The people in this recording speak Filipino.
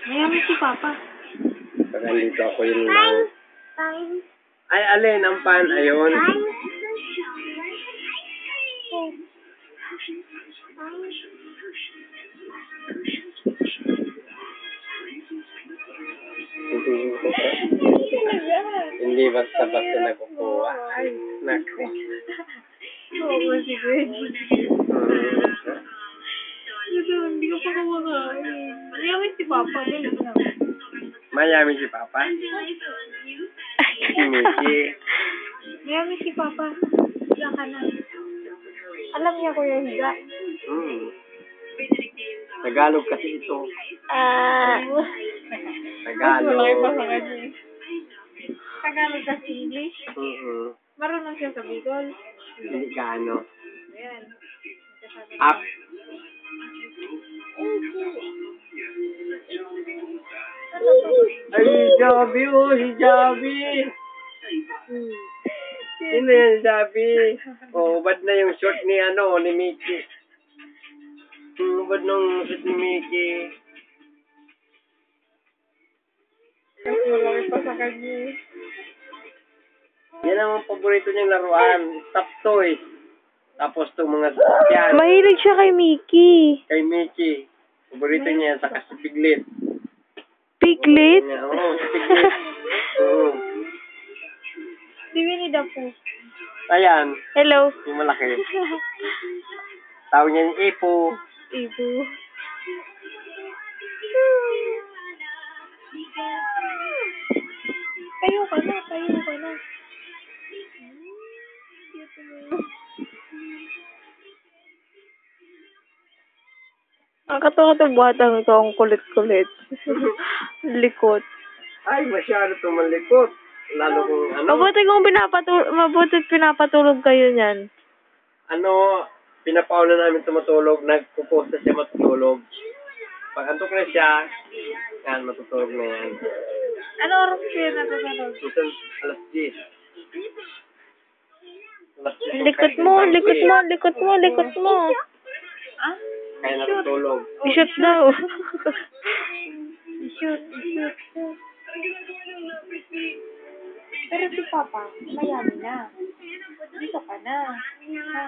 Mayami si Papa. Pag nandito ako yun lang. Ay, alin, ang pan, ayun. Hindi basta-basta nakukuha. Ay, naku. Oo, si Gwen. Hindi ko pa kumakain. Mayami si Papa. Mayami si Papa. Si Mickey. Mayami si Papa. Higa ka na. Alam niya ko yung higa. Tagalog kasi ito. Tagalog. Malaki pa sa kanya eh. Tagalog kasi English. Marunong siya sa Bicol. Hindi gaano. Ayan. Up. Ay, Javi, oh, si Javi. Sino yan, Javi? Oh, bad na yung short ni, ni Mickey. Bad nung short ni Mickey. Malaki pa sa kanya eh. Yan ang paborito niyang laruan. Top toys. Tapos itong mga sasakyan. Mahilig siya kay Mickey. Kay Mickey. Paborito niya, saka si Piglet. Piglet? Oo, si Piglet. Oo. Si Winnie the Pooh. Ayan. Hello. Yung malaki. Tawag niya yung Ipo. Ibu. Tayo ka na, tayo ka na. Ang katawa-tawa batang ito, ang kulit-kulit. Likot. Ay, masyado tumalikot. Lalo kung Mabuti pinapatulog kayo niyan. Pinapauna namin tumutulog, nagpuposta siya matutulog. Pag antok na siya, yan, matutulog na yan. Ano oras siya natutulog? Minsan, alas 10. Likot mo. Ah? Kaya natutulog. I-shoot daw. I-shoot. Pero si Papa, mayami na. Dito ka na. Ha?